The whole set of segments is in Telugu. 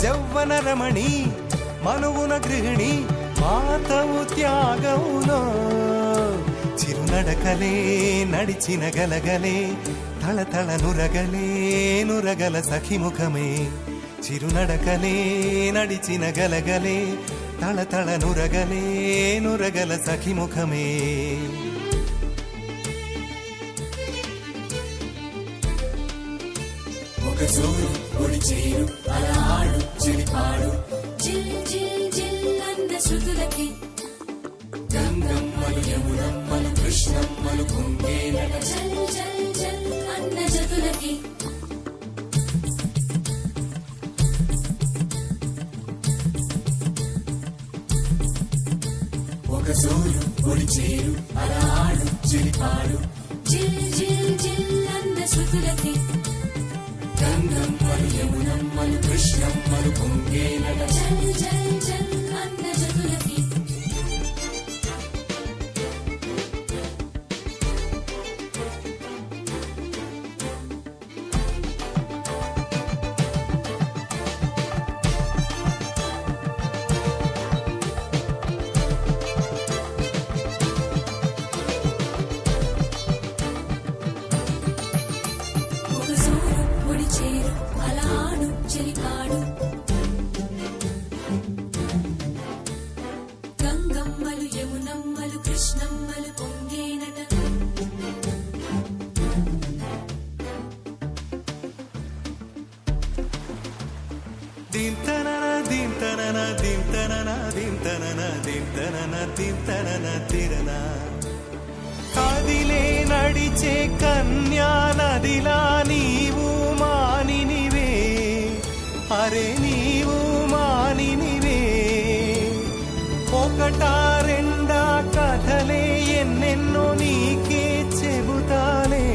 జౌవన రమణి మనువున గృహిణి మాతవు త్యాగములో చిరునడకలే నడిచిన గలగలే తళతళ నురగలే నురగల సఖిముఖమే చిరునడకలే నడిచిన గలగలే తళతళ నురగలే నురగల సఖిముఖమే ఒక జోరు ఒడి చేరు అలా ఆడు చెడిపాడు జిల్ జిల్ జిల్ అన్న శృతులకి గంగమ్మలు యమునమ్మలు కృష్ణమ్మలు పొంగేనట జల్ జల్ జల్ అన్న జతులకి ఒక జోరు ఒడి చేరు అలా ఆడు చెడిపాడు జిల్ జిల్ జిల్ అన్న శృతులకి గంగమ్మలు యమునమ్మలు కృష్ణమ్మలు పొంగేనట జల్ జల్ జల్ అన్న జతులకి చేరు అలా ఆడు చెలిపాడు గంగమ్మలు యమునమ్మలు కృష్ణమ్మలు పొంగేనట దింతనన దింతనన దింతనన దింతనన దింతనన దింతనన తిరన కదిలే నడిచే కన్యా నదిలా నీవు మానినివే అరే నీవు మానినివే ఒకటా రెండా కథలే ఎన్నెన్నో నీకే చెబుతాలే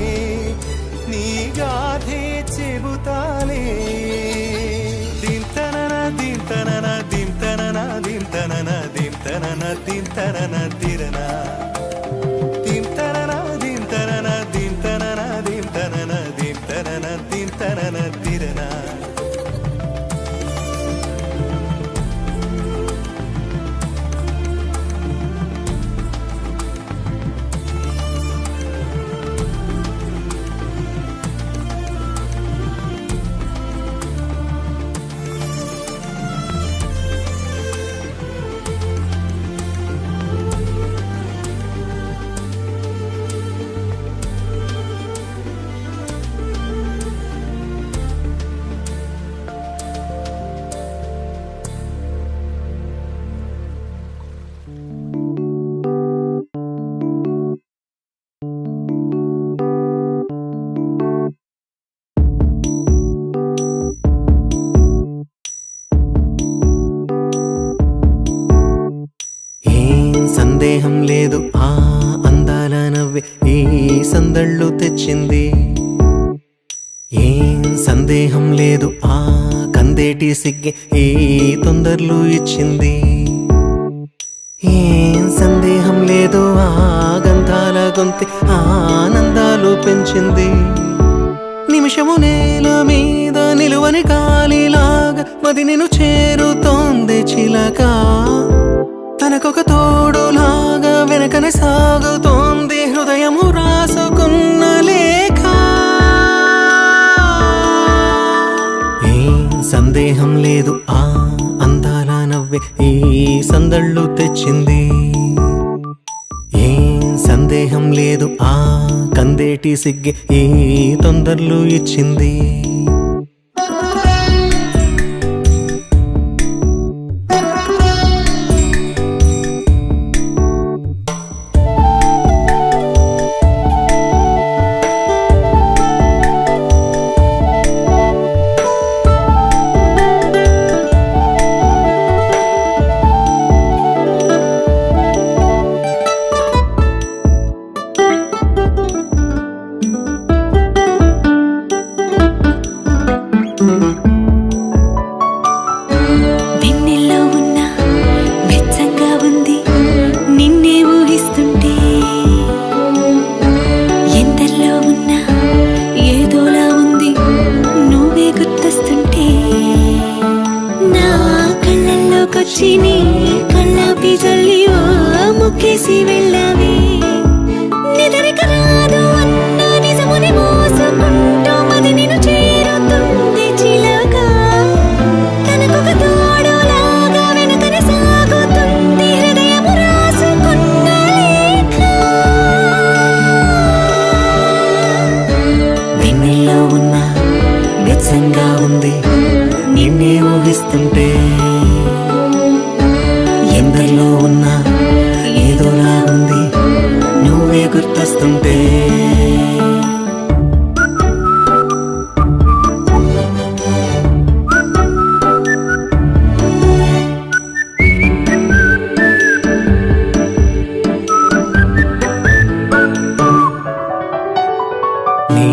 నీ గాథే చెబుతాలే దింతనన దింతనన దింతనన దింతనన దింతనన దింతనన తిరన తిరనా సందేహం లేదు ఆ అందాల నవ్వే ఈ సందళ్ళు తెచ్చింది ఏం సందేహం లేదు ఆ కందేటి సిగ్గే ఈ తొందరలు ఇచ్చింది ఏం సందేహం లేదు ఆ గంధాల గొంతి ఆనందాలు పెంచింది నిమిషము నేల మీద నిలువని కాలిలాగా మది నిన్ను చేరుతోంది చిలక తనకొక తోడులాగా వెనకనే సాగుతోంది హృదయము రాసుకున్న లేఖ ఏం సందేహం లేదు ఆ అందాల నవ్వే ఈ సందళ్ళు తెచ్చింది ఏం సందేహం లేదు ఆ కందేటి సిగ్గే ఈ తొందరలు ఇచ్చింది కళ్ళకొచ్చి నీ కళ్ళాపి జల్లి ఓ ముక్కేసి వెళ్ళావే నిదరిక రాదు అన్న నిజముని మోసుకుంటూ మది నిన్ను చేరుతుంది చిలక తనకొక తోడులాగా వెనకనే సాగుతుంది హృదయము రాసుకున్న లేఖ వెన్నెల్లో ఉన్న వెచ్చంగా ఉంది నిన్నే ఊహిస్తుంటే ఎందరిలో ఉన్నా ఏదోలా ఉంది నువ్వే గుర్తొస్తుంటే నీ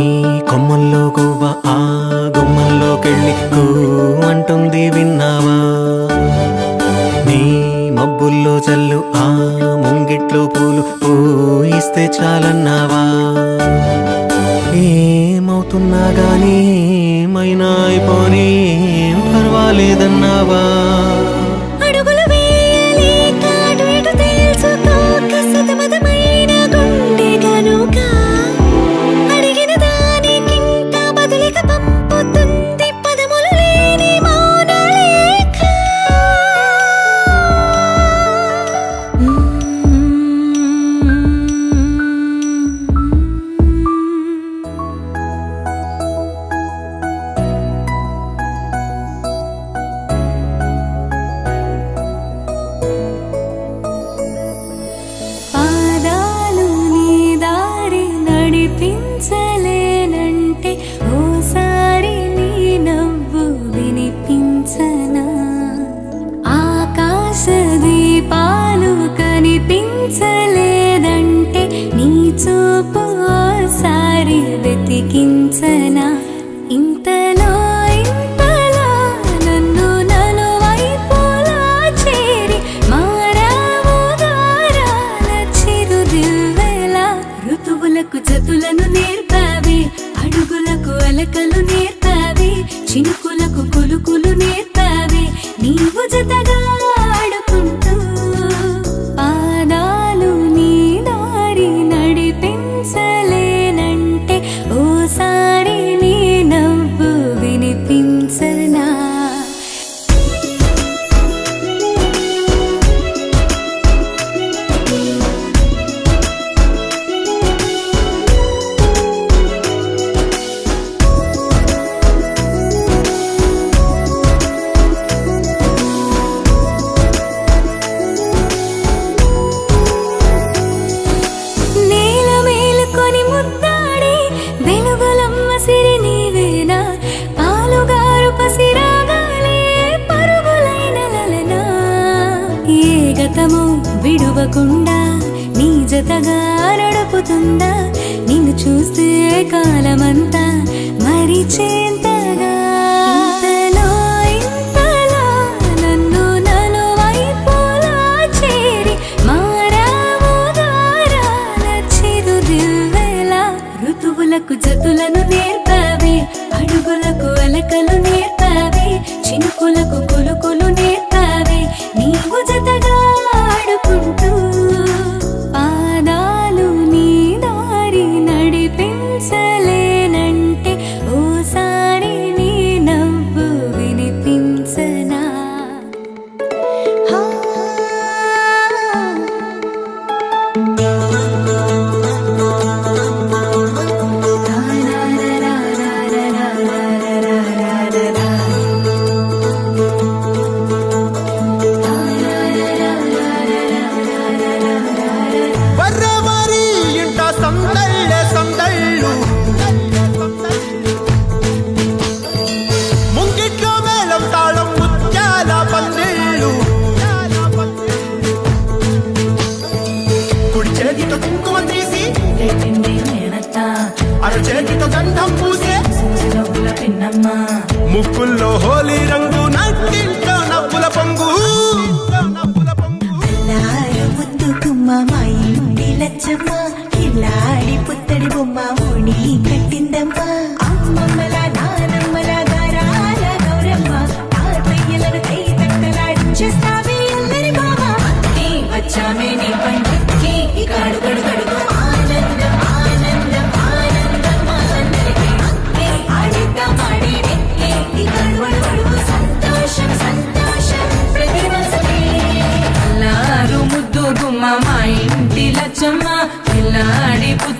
కొమ్మల్లో గువ్వ ఆ గుమ్మల్లోకెళ్ళి కూ అంటుంది విన్నావా నీ మబ్బుల్లో చల్లు ఆ ముంగిట్లో పూలు పూయిస్తే చాలన్నావా ఏమవుతున్నా గానీ ఏమైనా అయిపోనీ పర్వాలేదన్నావా అడుగులు వేయలేక అటు ఇటు తేల్చుకోక సతమతమైన గుండె గనుక అడిగిన దానికింత బదులిక పంపుతుంది పదములు లేని మౌన లేఖ పాదాలు నీ దారి నడిపించలేనంటే ఓసారి నీ నవ్వు వినిపించనా ఆకాశ దీపాలు కనిపించలేదంటే నీ చూపు ఓసారి వెతికించనా ఇంతలో ఇంతలా నన్ను నలువైపులా చేరి మారావు దారాల చిరుదివ్వెలా ఋతువులకు జతులను నేర్పావే అడుగులకు అలకలు నేర్పావే చినుకులకు కులుకులు నేర్పావే నీవు జతగా ఆడుకుంటూ పాదాలు నీ దారి నడిపించలేనంటే ఓసారి నీ నవ్వు వినిపించనా నేల మేలుకొని ముద్దాడి వెలుగులమ్మ సిరి నీవేనా పాలుగారు పసిరాగాలే పరుగులైన లలనా ఏ గతము విడువకుండా నీ జతగా నడుపుతుందా నిన్ను చూస్తే కాలమంతా మరిచేంతగా ఇంతలో ఇంతలా నన్ను నలువైపులా చేరి మారావు దారాల చిరుదివ్వెలా ఋతువులకు జతులను నేర్పావే అడుగులకు అలకలు నేర్పావే చినుకులకు కులుకులు నేర్పావే నీవు జతగా ఆడుకుంటూ పాదాలు నీ దారి నడిపించలేనంటే ఓసారి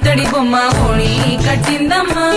పుత్తడి బొమ్మ ఓణి కట్టిందమ్మా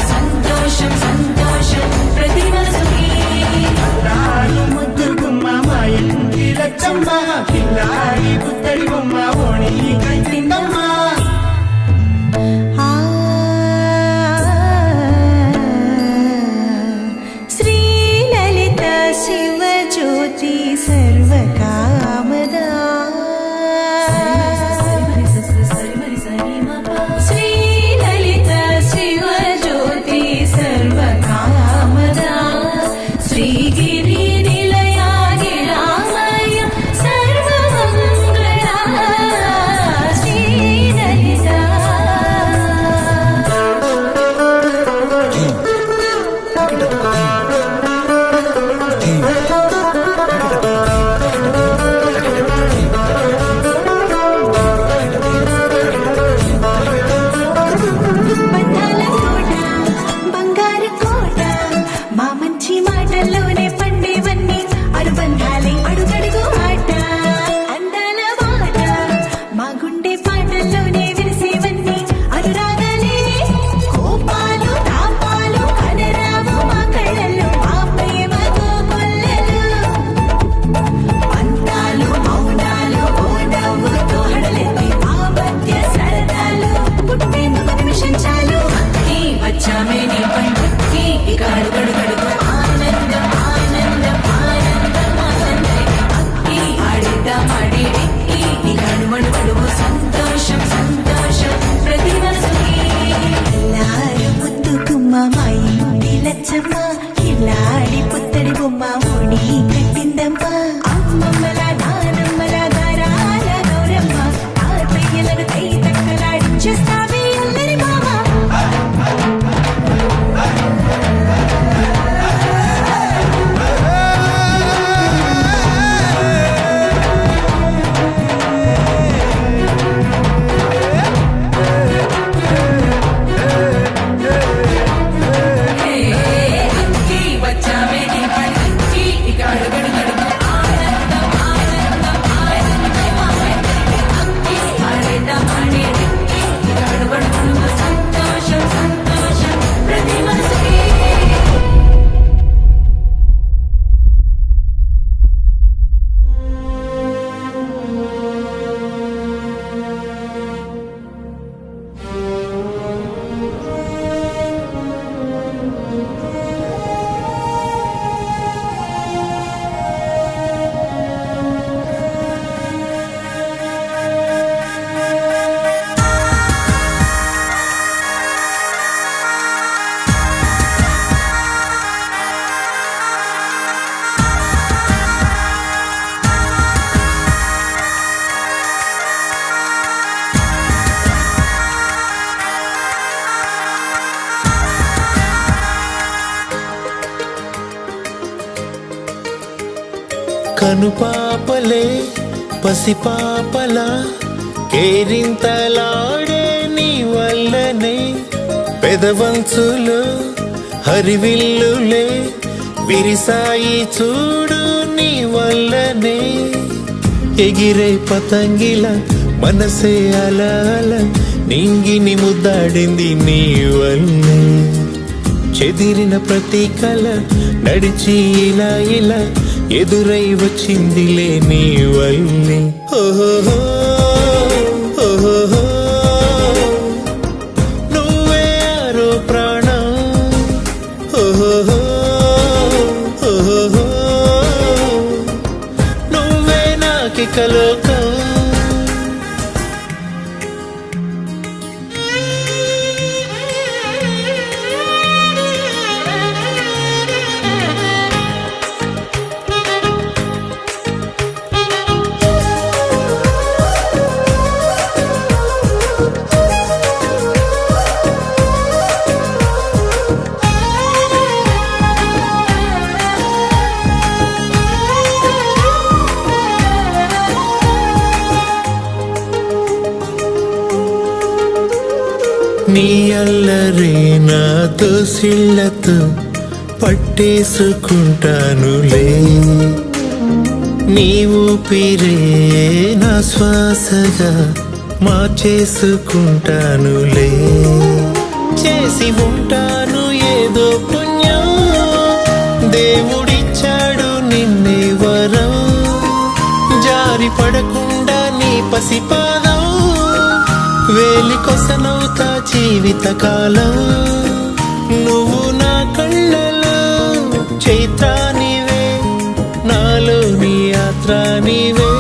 సంతోషం సంతోషం ప్రతి మనసుకి ముద్దు గుమ్మ మా ఇంటి లచ్చమ్మ కిల్లాడి పుత్తడి బొమ్మ ఓణి కట్టిందమ్మా శ్రీలలిత శివజ్యోతి సర్వకామదా శ్రీలలిత శివజ్యోతి సర్వకామదా శ్రీగిరి నిలయాగి రామయ్య సర్వమంగళా శ్రీలలిత బంధాల కోట బంగారు కోట మా మంచి మాటల్లోనే పండేవన్నీ అనుబంధాలే అడుగడుగు ఆట అందాల మాట మా గుండె పాటల్లోనే విరిసేవన్నీ అనురాగాలే కోపాలు తాపాలు కనరావు మా కళ్ళల్లో మా ప్రేమ కోకొల్లలు అంతాలు మౌనాలు ఓ నవ్వుతో హడలెత్తి మా మధ్య సరదాలు పుట్టేందుకు నిమిషం చాలు ఈ వచ్చామే నీ పంటకి ఇక అడుగడుగడుగు ఆనందం ఆనందం ఆనందం ఆనందం అక్కి ఆడిద్దాం ఆడేడిక్కి ఇక అడుమడుగడుగు సంతోషం సంతోషం ప్రతి మనసుకి ఎల్లారు ముద్దు గుమ్మ మా ఇంటి లచ్చమ్మ కిల్లాడి పుత్తడి బొమ్మ ఓణి కట్టిందమ్మా అమ్మమ్మల నానమ్మల గారాల గౌరమ్మ తాతయ్యలను కై తక్కలాడించేస్తావే అల్లరి మామ అక్కి వచ్చామే నీ పంటకి ఇక అడుగడుగడుగు ఆనందం ఆనందం ఆనందం అక్కి ఆడిద్దాం ఆడేడిక్కి ఇక అడుగడుగడుగు సంతోషం సంతోషం ప్రతి మనసుకి కనుపాపలే పసిపాపలా కేరింతలాడే నీ వల్లనే పెదవంచులు హరివిల్లులే విరిసాయి చూడు నీ వల్లనే ఎగిరే పతంగిల మనసే అలా అలా నింగిని ముద్దాడింది నీ వల్లే. చెదిరిన ప్రతి కల నడిచి ఇలా ఇలా ఎదురై వచ్చిందిలే నీ వల్లే. ఓహో ఓహో నువ్వే ఆరో ప్రాణం. ఓహో ఓహో నువ్వే నాకిక లోకం. నీ అల్లరే నా దోసిళ్ళతో పట్టేసుకుంటానులే. నీ ఊపిరే నా శ్వాసగా మార్చేసుకుంటానులే. చేసి ఉంటాను ఏదో పుణ్యం, దేవుడిచ్చాడు నిన్నే వరం. జారి పడకుండా నీ పసిపాదం వేలి కొసనవుతా జీవితకాలం. నువ్వు నా కళ్ళలో చైత్రానివే, నాలో నీ యాత్రానివే.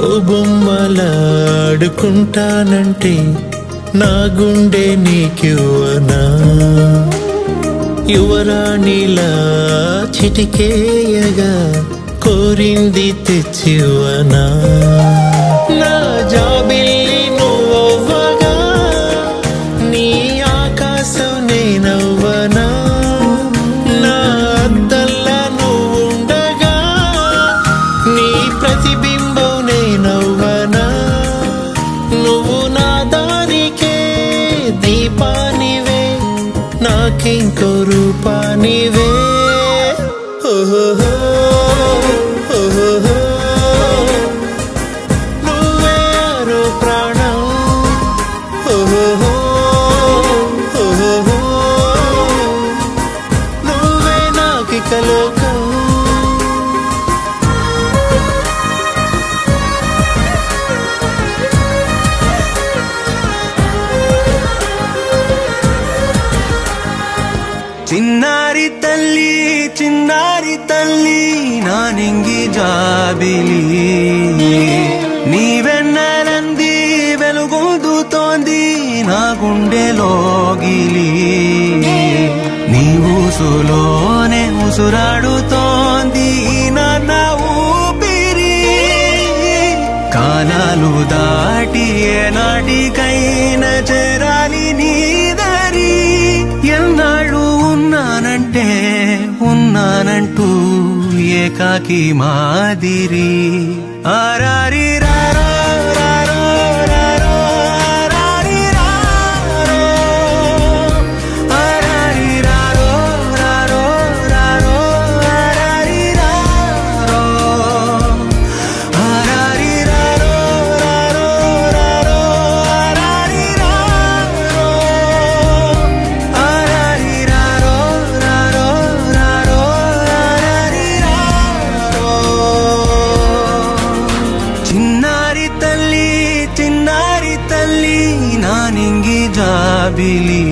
ఓ బొమ్మలాడుకుంటానంటే నా గుండె నీకివ్వనా. యువరాణిలా చిటికేయగా కోరింది తెచ్చివ్వనా. నా జాబిల్లి నువ్వవ్వగా నీ ఆకాశం నేనవ్వనా. నా అద్దల్లా నువ్వుండగా నీ ప్రతిబింబం నేనవ్వనా. నువ్వు నా దారికే దీపానివే, నాకింకో రూపానివే. ఓహో ఓహో నువ్వే ఆరో ప్రాణం. ఓహో ఓహో నువ్వే నాకిక లోకం. చిన్నారి తల్లి చిన్నారి తల్లి నా నింగి జాబిలి. నీ వెన్నెలంది వెలుగొందుతోంది నా గుండెలోగిలి. నీ ఊసులోనే ఉసురాడుతోంది నాన్న ఊపిరి. కాలాలు దాటి ఏనాటికైనా చేరాలి నీ దారి. ఎన్నాళ్ళు ఉన్నానంటే ఉన్నానంటూ ఏకాకి మాదిరి. ఆరారి రారో రారో రారో ఆరారి రారో. ఆరారి రారో రారో రారో ఆరారి రారో. ఆరారి రారో రారో రారో ఆరారి రారో. ఆరారి రారో రారో రారో ఆరారి రారో. చిన్నారి తల్లి చిన్నారి తల్లి నా నింగి జాబిలి.